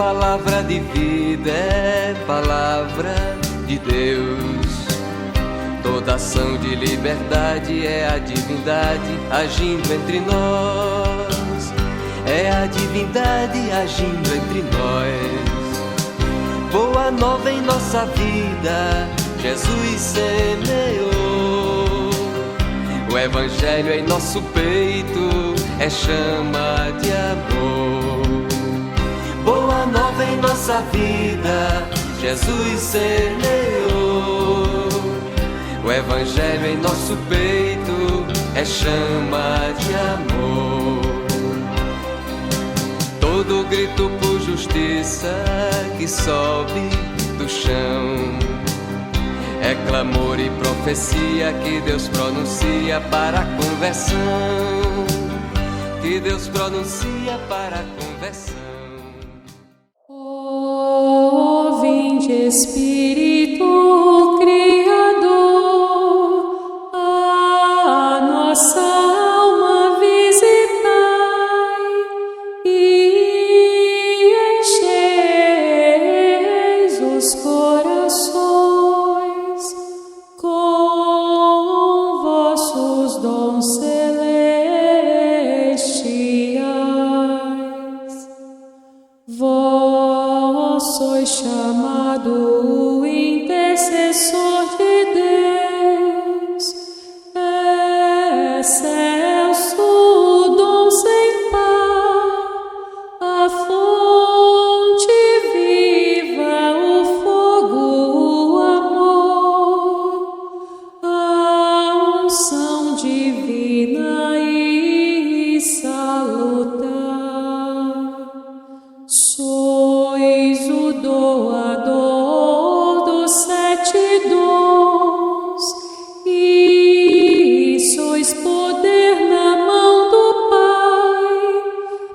palavra de vida é palavra de Deus. Toda ação de liberdade é a divindade agindo entre nós. É a divindade agindo entre nós. Boa nova em nossa vida, Jesus semeou. O Evangelho em nosso peito é chama de amor. Boa nova em nossa vida, Jesus semeou. O Evangelho em nosso peito é chama de amor. Todo grito por justiça que sobe do chão é clamor e profecia que Deus pronuncia para a conversão. Que Deus pronuncia para a conversão. Oh, vinde Espírito Criador, a nossa alma visitai e encheis os corações com vossos dons celestiais. Vós sois chamado intercessor de Deus, excelso dom sem par, a fonte viva, o fogo, o amor, a unção divina e salutar. Sois o doador dos 7 dons e sois poder na mão do Pai,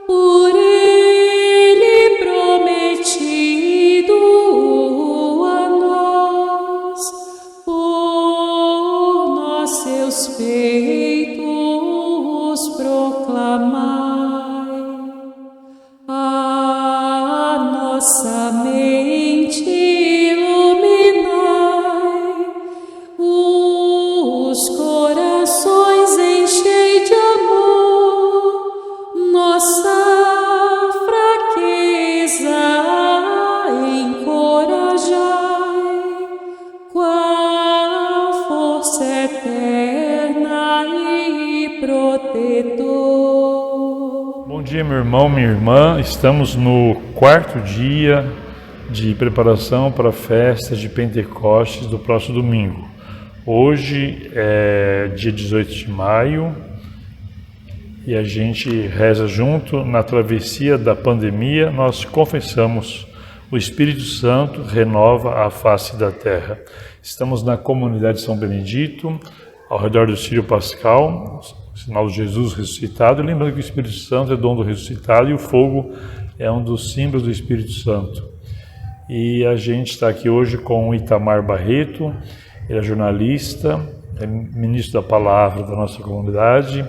por Ele prometido a nós, por nós seus feitos proclamai. A nossa mente iluminai, os corações enchei de amor, nossa fraqueza encorajai, qual força eterna e protetor. Bom dia, meu irmão, minha irmã. Estamos no 4º dia de preparação para a festa de Pentecostes do próximo domingo. Hoje é dia 18 de maio e a gente reza junto. Na travessia da pandemia, nós confessamos: o Espírito Santo renova a face da terra. Estamos na comunidade São Benedito, ao redor do Círio Pascal, sinal de Jesus ressuscitado. Lembrando que o Espírito Santo é dom do ressuscitado e o fogo é um dos símbolos do Espírito Santo. E a gente está aqui hoje com o Itamar Barreto. Ele é jornalista, é ministro da palavra da nossa comunidade,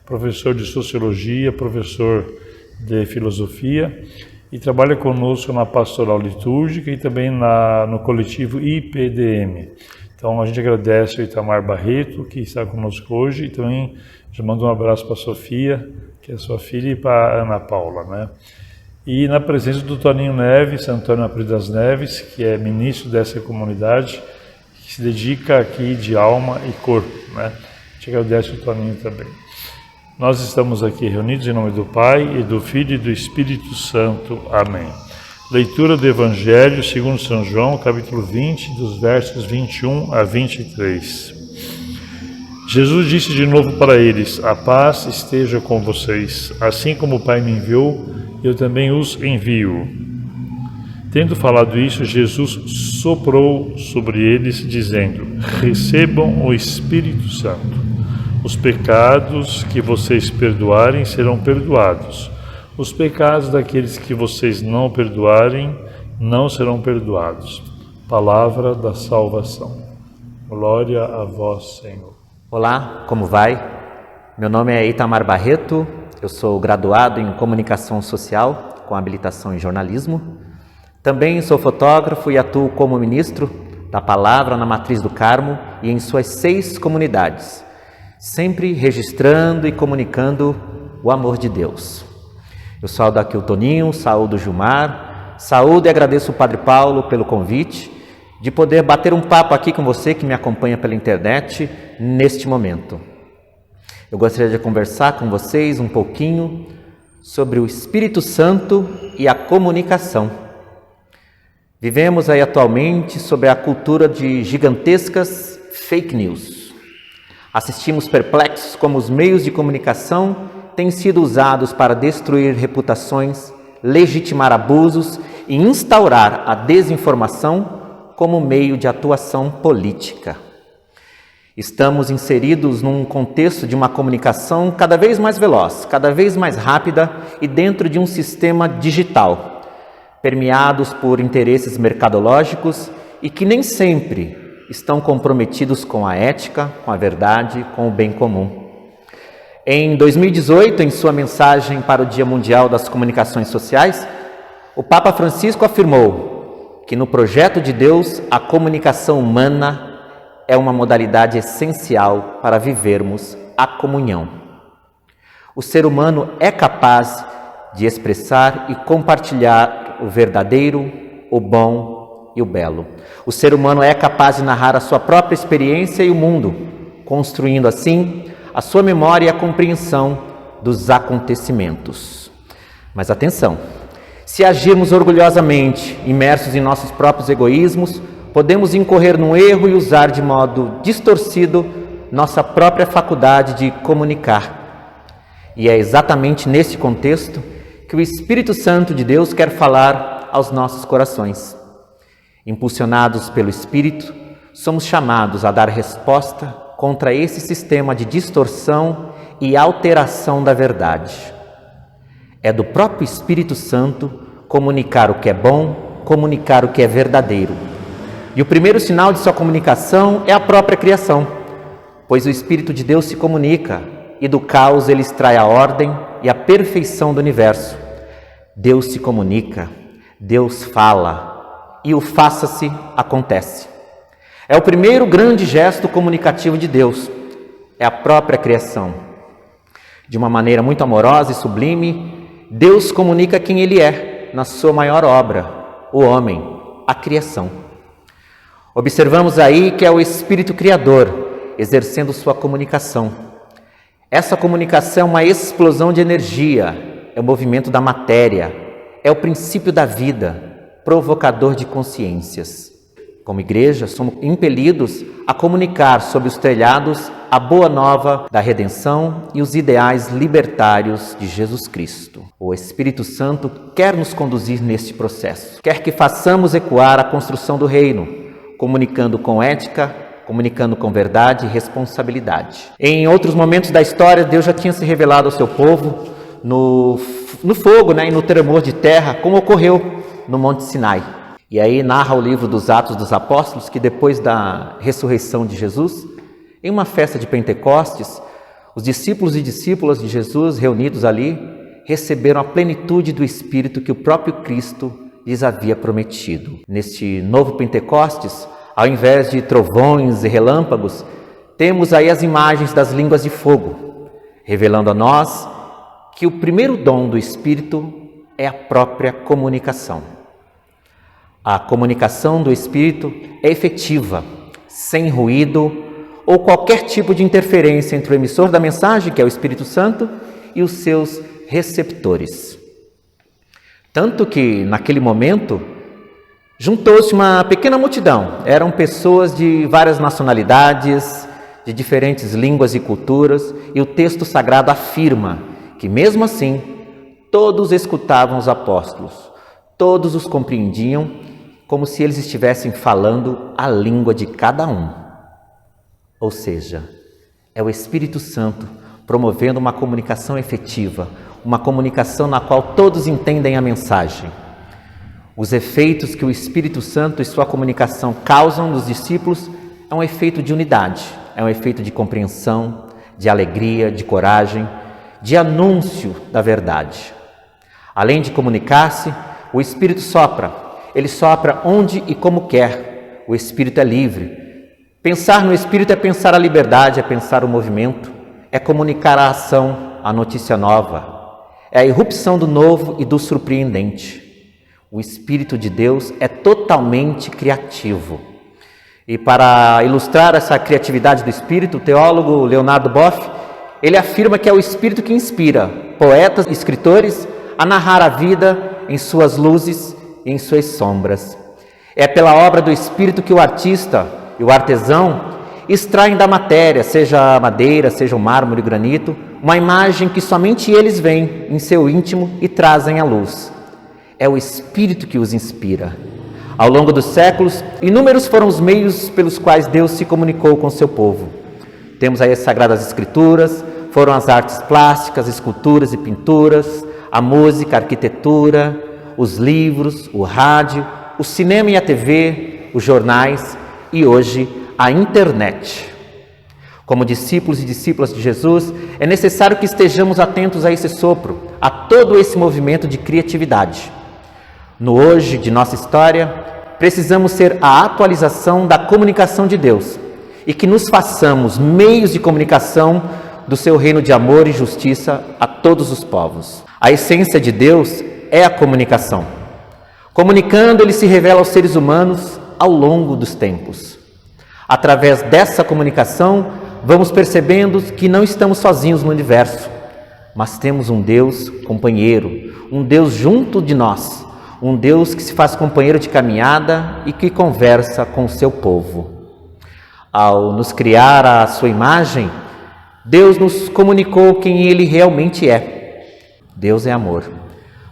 professor de sociologia, professor de filosofia e trabalha conosco na pastoral litúrgica e também no coletivo IPDM. Então a gente agradece o Itamar Barreto, que está conosco hoje, e também já mando um abraço para a Sofia, que é sua filha, e para a Ana Paula, né? E na presença do Toninho Neves, Antônio Aprílio das Neves, que é ministro dessa comunidade, que se dedica aqui de alma e corpo, né? A gente agradece o Toninho também. Nós estamos aqui reunidos em nome do Pai, e do Filho e do Espírito Santo. Amém. Leitura do Evangelho segundo São João, capítulo 20, dos versos 21 a 23. Jesus disse de novo para eles: a paz esteja com vocês. Assim como o Pai me enviou, eu também os envio. Tendo falado isso, Jesus soprou sobre eles, dizendo: recebam o Espírito Santo. Os pecados que vocês perdoarem serão perdoados. Os pecados daqueles que vocês não perdoarem não serão perdoados. Palavra da salvação. Glória a vós, Senhor. Olá, como vai? Meu nome é Itamar Barreto, eu sou graduado em Comunicação Social com habilitação em Jornalismo. Também sou fotógrafo e atuo como ministro da palavra na Matriz do Carmo e em suas 6 comunidades, sempre registrando e comunicando o amor de Deus. Eu saúdo aqui o Toninho, saúdo o Gilmar, saúdo e agradeço o Padre Paulo pelo convite de poder bater um papo aqui com você que me acompanha pela internet neste momento. Eu gostaria de conversar com vocês um pouquinho sobre o Espírito Santo e a comunicação. Vivemos aí atualmente sobre a cultura de gigantescas fake news. Assistimos perplexos como os meios de comunicação têm sido usados para destruir reputações, legitimar abusos e instaurar a desinformação como meio de atuação política. Estamos inseridos num contexto de uma comunicação cada vez mais veloz, cada vez mais rápida e dentro de um sistema digital, permeados por interesses mercadológicos e que nem sempre estão comprometidos com a ética, com a verdade, com o bem comum. Em 2018, em sua mensagem para o Dia Mundial das Comunicações Sociais, o Papa Francisco afirmou que no projeto de Deus a comunicação humana é uma modalidade essencial para vivermos a comunhão. O ser humano é capaz de expressar e compartilhar o verdadeiro, o bom e o belo. O ser humano é capaz de narrar a sua própria experiência e o mundo, construindo assim a sua memória e a compreensão dos acontecimentos. Mas atenção, se agirmos orgulhosamente, imersos em nossos próprios egoísmos, podemos incorrer num erro e usar de modo distorcido nossa própria faculdade de comunicar. E é exatamente nesse contexto que o Espírito Santo de Deus quer falar aos nossos corações. Impulsionados pelo Espírito, somos chamados a dar resposta contra esse sistema de distorção e alteração da verdade. É do próprio Espírito Santo comunicar o que é bom, comunicar o que é verdadeiro. E o primeiro sinal de sua comunicação é a própria criação, pois o Espírito de Deus se comunica e do caos ele extrai a ordem e a perfeição do universo. Deus se comunica, Deus fala e o faça-se acontece. É o primeiro grande gesto comunicativo de Deus, é a própria criação. De uma maneira muito amorosa e sublime, Deus comunica quem Ele é na sua maior obra, o homem, a criação. Observamos aí que é o Espírito Criador exercendo sua comunicação. Essa comunicação é uma explosão de energia, é o movimento da matéria, é o princípio da vida, provocador de consciências. Como igreja, somos impelidos a comunicar sob os telhados a boa nova da redenção e os ideais libertários de Jesus Cristo. O Espírito Santo quer nos conduzir neste processo, quer que façamos ecoar a construção do reino, comunicando com ética, comunicando com verdade e responsabilidade. Em outros momentos da história, Deus já tinha se revelado ao seu povo no fogo, e no tremor de terra, como ocorreu no Monte Sinai. E aí narra o livro dos Atos dos Apóstolos que depois da ressurreição de Jesus, em uma festa de Pentecostes, os discípulos e discípulas de Jesus reunidos ali receberam a plenitude do Espírito que o próprio Cristo lhes havia prometido. Neste novo Pentecostes, ao invés de trovões e relâmpagos, temos aí as imagens das línguas de fogo, revelando a nós que o primeiro dom do Espírito é a própria comunicação. A comunicação do Espírito é efetiva, sem ruído ou qualquer tipo de interferência entre o emissor da mensagem, que é o Espírito Santo, e os seus receptores. Tanto que, naquele momento, juntou-se uma pequena multidão. Eram pessoas de várias nacionalidades, de diferentes línguas e culturas, e o texto sagrado afirma que, mesmo assim, todos escutavam os apóstolos, todos os compreendiam, como se eles estivessem falando a língua de cada um. Ou seja, é o Espírito Santo promovendo uma comunicação efetiva, uma comunicação na qual todos entendem a mensagem. Os efeitos que o Espírito Santo e sua comunicação causam nos discípulos é um efeito de unidade, é um efeito de compreensão, de alegria, de coragem, de anúncio da verdade. Além de comunicar-se, o Espírito sopra. ele sopra onde e como quer. O Espírito é livre. Pensar no Espírito é pensar a liberdade, é pensar o movimento, é comunicar a ação, a notícia nova, é a irrupção do novo e do surpreendente. O Espírito de Deus é totalmente criativo. E para ilustrar essa criatividade do Espírito, o teólogo Leonardo Boff, ele afirma que é o Espírito que inspira poetas e escritores a narrar a vida em suas luzes e em suas sombras. É pela obra do Espírito que o artista e o artesão extraem da matéria, seja a madeira, seja o mármore e o granito, uma imagem que somente eles veem em seu íntimo e trazem à luz. É o Espírito que os inspira. Ao longo dos séculos, inúmeros foram os meios pelos quais Deus se comunicou com o seu povo. Temos aí as Sagradas Escrituras, foram as artes plásticas, esculturas e pinturas, a música, a arquitetura, os livros, o rádio, o cinema e a TV, os jornais e hoje a internet. Como discípulos e discípulas de Jesus, é necessário que estejamos atentos a esse sopro, a todo esse movimento de criatividade. No hoje de nossa história, precisamos ser a atualização da comunicação de Deus e que nos façamos meios de comunicação do seu reino de amor e justiça a todos os povos. A essência de Deus é a comunicação. Comunicando, ele se revela aos seres humanos ao longo dos tempos. Através dessa comunicação, vamos percebendo que não estamos sozinhos no universo, mas temos um Deus companheiro, um Deus junto de nós, um Deus que se faz companheiro de caminhada e que conversa com o seu povo. Ao nos criar à sua imagem, Deus nos comunicou quem Ele realmente é. Deus é amor.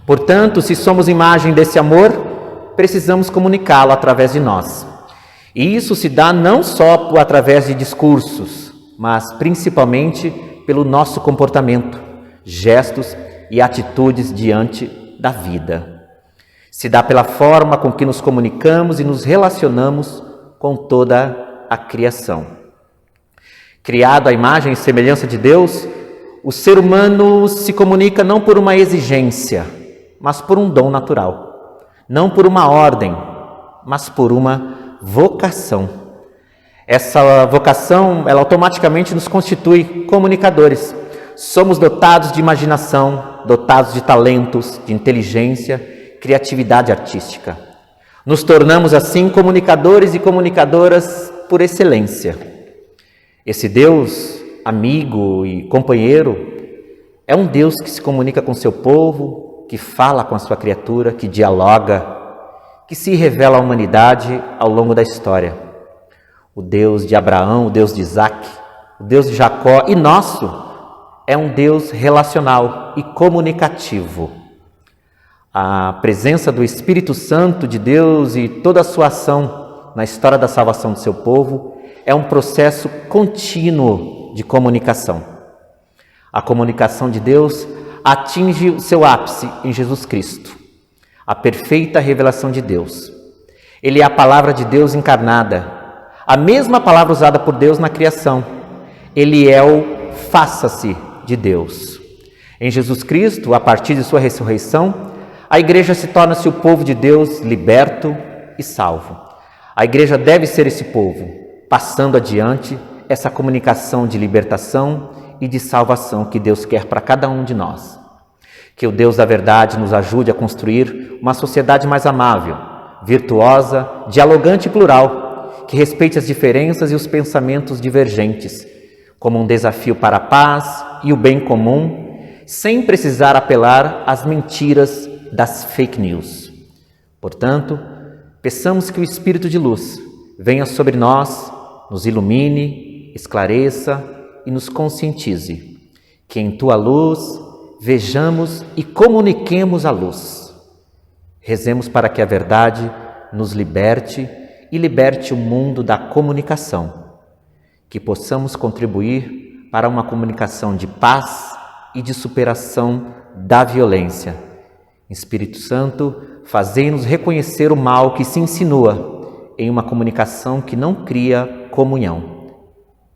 Portanto, se somos imagem desse amor, precisamos comunicá-lo através de nós. E isso se dá não só através de discursos, mas principalmente pelo nosso comportamento, gestos e atitudes diante da vida. Se dá pela forma com que nos comunicamos e nos relacionamos com toda a criação. Criado à imagem e semelhança de Deus, o ser humano se comunica não por uma exigência, mas por um dom natural. Não por uma ordem, mas por uma vocação. Essa vocação, ela automaticamente nos constitui comunicadores. Somos dotados de imaginação, dotados de talentos, de inteligência, criatividade artística. Nos tornamos assim comunicadores e comunicadoras por excelência. Esse Deus, amigo e companheiro, é um Deus que se comunica com seu povo, que fala com a sua criatura, que dialoga, que se revela à humanidade ao longo da história. O Deus de Abraão, o Deus de Isaac, o Deus de Jacó e nosso é um Deus relacional e comunicativo. A presença do Espírito Santo de Deus e toda a sua ação na história da salvação do seu povo é um processo contínuo de comunicação. A comunicação de Deus atinge o seu ápice em Jesus Cristo, a perfeita revelação de Deus. Ele é a palavra de Deus encarnada, a mesma palavra usada por Deus na criação. Ele é o faça-se de Deus. Em Jesus Cristo, a partir de sua ressurreição, a igreja se torna-se o povo de Deus liberto e salvo. A igreja deve ser esse povo, passando adiante essa comunicação de libertação e de salvação que Deus quer para cada um de nós. Que o Deus da verdade nos ajude a construir uma sociedade mais amável, virtuosa, dialogante e plural, que respeite as diferenças e os pensamentos divergentes, como um desafio para a paz e o bem comum, sem precisar apelar às mentiras das fake news. Portanto, peçamos que o Espírito de luz venha sobre nós, nos ilumine, esclareça e nos conscientize, que em tua luz vejamos e comuniquemos a luz. Rezemos para que a verdade nos liberte e liberte o mundo da comunicação, que possamos contribuir para uma comunicação de paz e de superação da violência. Espírito Santo, fazei-nos reconhecer o mal que se insinua em uma comunicação que não cria comunhão.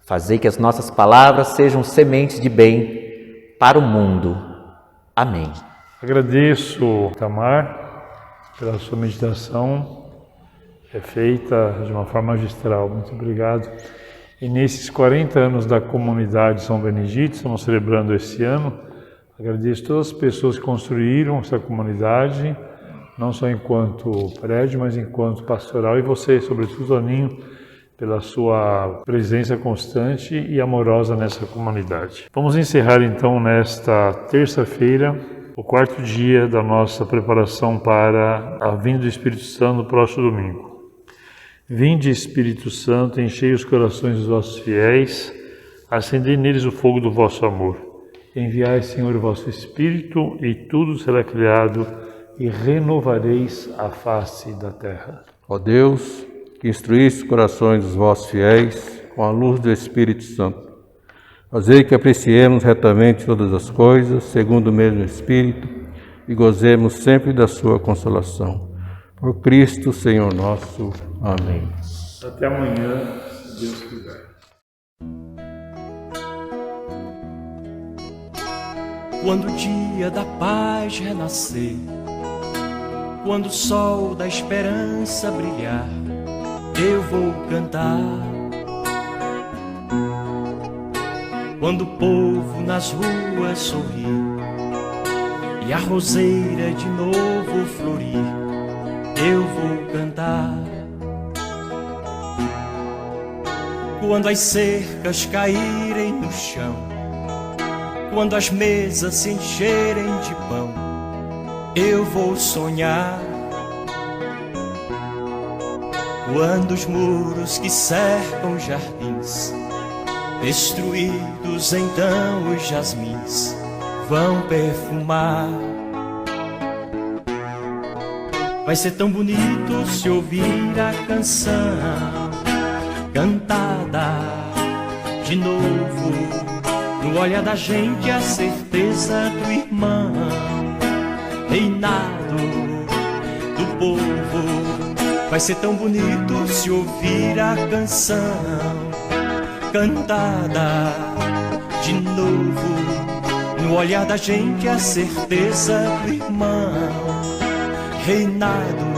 Fazei que as nossas palavras sejam sementes de bem para o mundo. Amém. Agradeço, Tamar, pela sua meditação feita de uma forma magistral. Muito obrigado. E nesses 40 anos da comunidade São Benedito, estamos celebrando esse ano, agradeço todas as pessoas que construíram essa comunidade, não só enquanto prédio, mas enquanto pastoral, e você, sobretudo, Aninho, pela sua presença constante e amorosa nessa comunidade. Vamos encerrar então nesta terça-feira o 4º dia da nossa preparação para a vinda do Espírito Santo no próximo domingo. Vinde, Espírito Santo, enchei os corações dos vossos fiéis, acendei neles o fogo do vosso amor. Enviai, Senhor, o vosso Espírito, e tudo será criado, e renovareis a face da terra. Ó Deus, que instruísse os corações dos vossos fiéis com a luz do Espírito Santo, fazei que apreciemos retamente todas as coisas, segundo o mesmo Espírito, e gozemos sempre da sua consolação. Por Cristo, Senhor nosso. Amém. Até amanhã, se Deus quiser. Quando o dia da paz renascer, quando o sol da esperança brilhar, eu vou cantar. Quando o povo nas ruas sorrir e a roseira de novo florir, eu vou cantar. Quando as cercas caírem no chão, quando as mesas se encherem de pão, eu vou sonhar. Quando os muros que cercam jardins destruídos, então os jasmins vão perfumar. Vai ser tão bonito se ouvir a canção cantada de novo, no olhar da gente a certeza do irmão, reinado do povo. Vai ser tão bonito se ouvir a canção cantada de novo, no olhar da gente a certeza do irmão, reinado